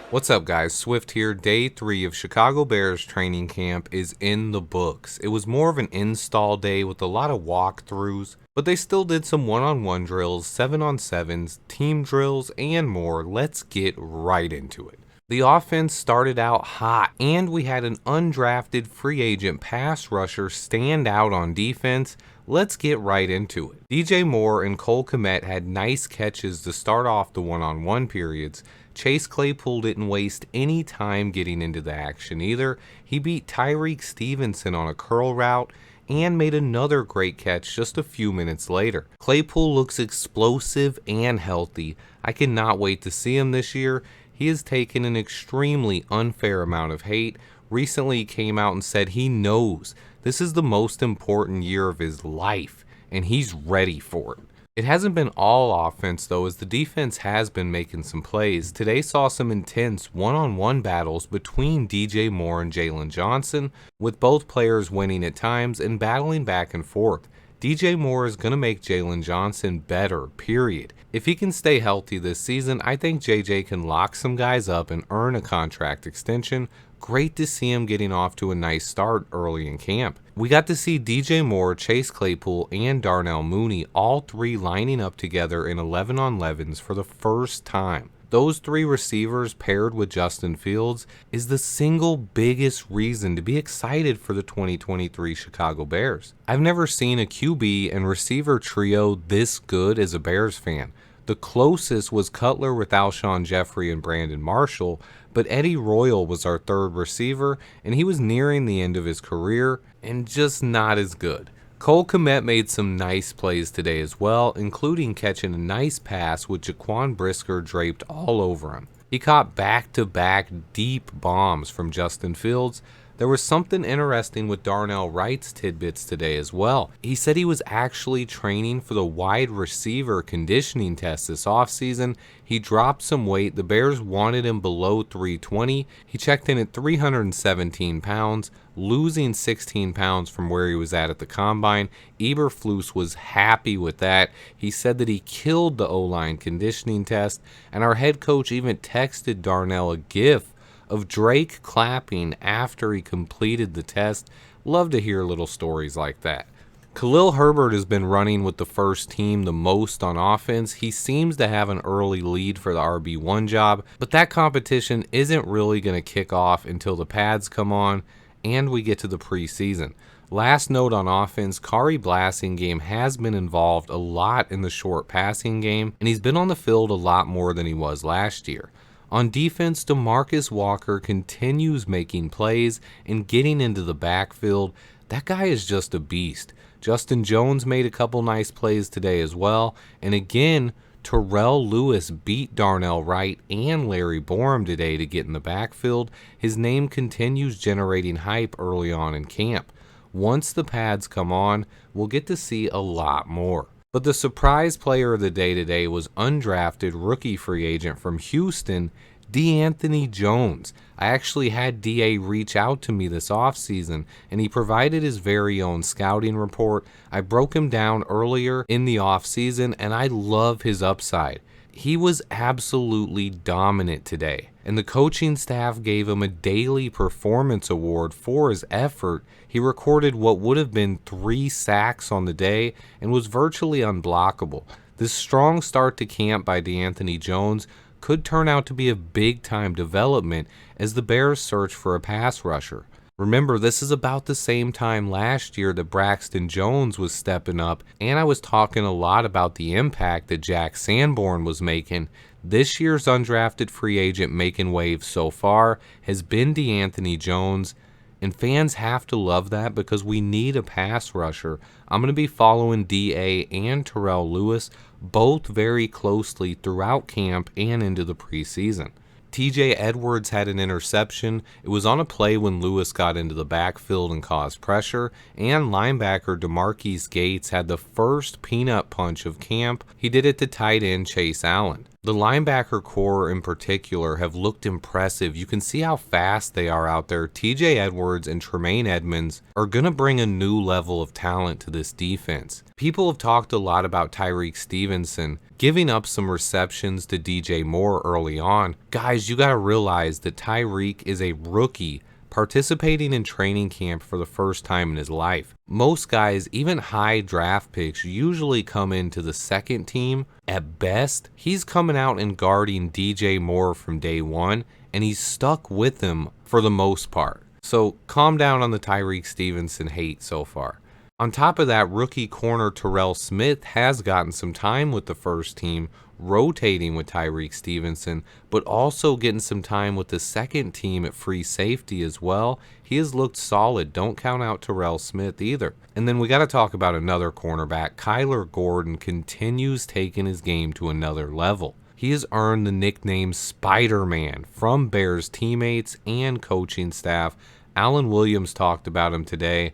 What's up, guys? Swift here. Day 3 of Chicago Bears training camp is in the books. It was more of an install day with a lot of walkthroughs, but they still did some one-on-one drills, 7-on-7s, team drills, and more. Let's get right into it. The offense started out hot, and we had an undrafted free agent pass rusher stand out on defense. Let's get right into it. DJ Moore and Cole Kmet had nice catches to start off the one-on-one periods. Chase Claypool didn't waste any time getting into the action either. He beat Tyreek Stevenson on a curl route and made another great catch just a few minutes later. Claypool looks explosive and healthy. I cannot wait to see him this year. He has taken an extremely unfair amount of hate. Recently he came out and said he knows this is the most important year of his life and he's ready for it. It hasn't been all offense though, as the defense has been making some plays. Today saw some intense one-on-one battles between DJ Moore and Jalen Johnson, with both players winning at times and battling back and forth. DJ Moore is going to make Jalen Johnson better, period. If he can stay healthy this season, I think JJ can lock some guys up and earn a contract extension. Great to see him getting off to a nice start early in camp. We got to see DJ Moore, Chase Claypool, and Darnell Mooney, all three lining up together in 11-on-11s for the first time. Those three receivers paired with Justin Fields is the single biggest reason to be excited for the 2023 Chicago Bears. I've never seen a QB and receiver trio this good as a Bears fan. The closest was Cutler with Alshon Jeffrey and Brandon Marshall, but Eddie Royal was our third receiver, and he was nearing the end of his career and just not as good. Cole Kmet made some nice plays today as well, including catching a nice pass with Jaquan Brisker draped all over him. He caught back-to-back deep bombs from Justin Fields. There was something interesting with Darnell Wright's tidbits today as well. He said he was actually training for the wide receiver conditioning test this offseason. He dropped some weight. The Bears wanted him below 320. He checked in at 317 pounds, losing 16 pounds from where he was at the combine. Eberflus was happy with that. He said that he killed the O-line conditioning test, and our head coach even texted Darnell a gif of Drake clapping after he completed the test. Love to hear little stories like that. Khalil Herbert has been running with the first team the most on offense. He seems to have an early lead for the RB1 job, but that competition isn't really going to kick off until the pads come on and we get to the preseason. Last note on offense, Kari Blasingame has been involved a lot in the short passing game, and he's been on the field a lot more than he was last year. On defense, DeMarcus Walker continues making plays and getting into the backfield. That guy is just a beast. Justin Jones made a couple nice plays today as well. And again, Terrell Lewis beat Darnell Wright and Larry Borum today to get in the backfield. His name continues generating hype early on in camp. Once the pads come on, we'll get to see a lot more. But the surprise player of the day today was undrafted rookie free agent from Houston, DeAnthony Jones. I actually had DA reach out to me this offseason, and he provided his very own scouting report. I broke him down earlier in the offseason, and I love his upside. He was absolutely dominant today, and the coaching staff gave him a daily performance award for his effort. He recorded what would have been 3 sacks on the day and was virtually unblockable. This strong start to camp by DeAnthony Jones could turn out to be a big-time development as the Bears search for a pass rusher. Remember, this is about the same time last year that Braxton Jones was stepping up, and I was talking a lot about the impact that Jack Sanborn was making. This year's undrafted free agent making waves so far has been DeAnthony Jones, and fans have to love that because we need a pass rusher. I'm going to be following DA and Terrell Lewis both very closely throughout camp and into the preseason. TJ Edwards had an interception. It was on a play when Lewis got into the backfield and caused pressure, and linebacker DeMarquise Gates had the first peanut punch of camp. He did it to tight end Chase Allen. The linebacker core in particular have looked impressive. You can see how fast they are out there. TJ Edwards and Tremaine Edmonds are going to bring a new level of talent to this defense. People have talked a lot about Tyreek Stevenson giving up some receptions to DJ Moore early on. Guys, you got to realize that Tyreek is a rookie participating in training camp for the first time in his life. Most guys, even high draft picks, usually come into the second team. At best, he's coming out and guarding DJ Moore from day one, and he's stuck with him for the most part. So calm down on the Tyreek Stevenson hate so far. On top of that, rookie corner Terrell Smith has gotten some time with the first team, rotating with Tyreek Stevenson, but also getting some time with the second team at free safety as well. He has looked solid. Don't count out Terrell Smith either. And then we got to talk about another cornerback. Kyler Gordon continues taking his game to another level. He has earned the nickname Spider-Man from Bears teammates and coaching staff. Alan Williams talked about him today.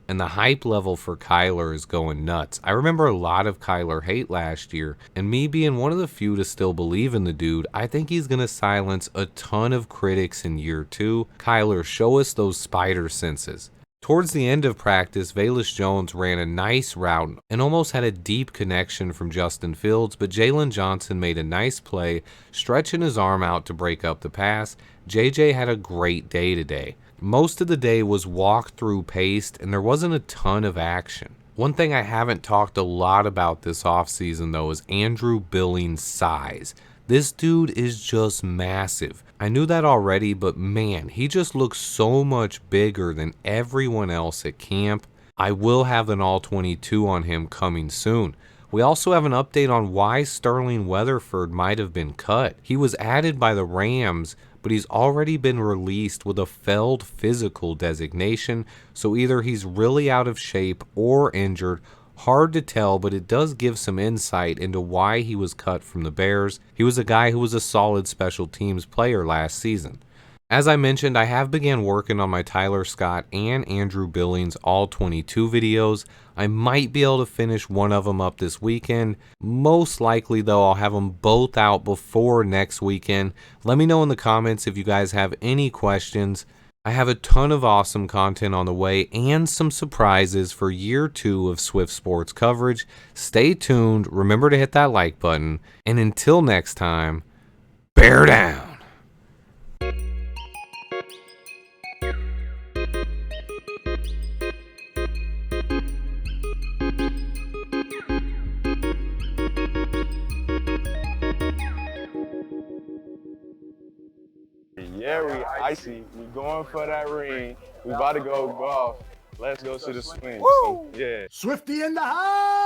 And the hype level for Kyler is going nuts. I remember a lot of Kyler hate last year, and me being one of the few to still believe in the dude, I think he's going to silence a ton of critics in year 2. Kyler, show us those spider senses. Towards the end of practice, Velus Jones ran a nice route and almost had a deep connection from Justin Fields, but Jalen Johnson made a nice play, stretching his arm out to break up the pass. JJ had a great day today. Most of the day was walk-through paced, and there wasn't a ton of action. One thing I haven't talked a lot about this offseason, though, is Andrew Billings' size. This dude is just massive. I knew that already, but man, he just looks so much bigger than everyone else at camp. I will have an all-22 on him coming soon. We also have an update on why Sterling Weatherford might have been cut. He was added by the Rams, but he's already been released with a failed physical designation, so either he's really out of shape or injured. Hard to tell, but it does give some insight into why he was cut from the Bears. He was a guy who was a solid special teams player last season. As I mentioned, I have began working on my Tyler Scott and Andrew Billings all-22 videos. I might be able to finish one of them up this weekend. Most likely, though, I'll have them both out before next weekend. Let me know in the comments if you guys have any questions. I have a ton of awesome content on the way and some surprises for year 2 of Swift Sports coverage. Stay tuned. Remember to hit that like button. And until next time, bear down. Yeah, we icy. We going for that ring. We about to go golf. Let's go to the swing. So, yeah. Swifty in the house!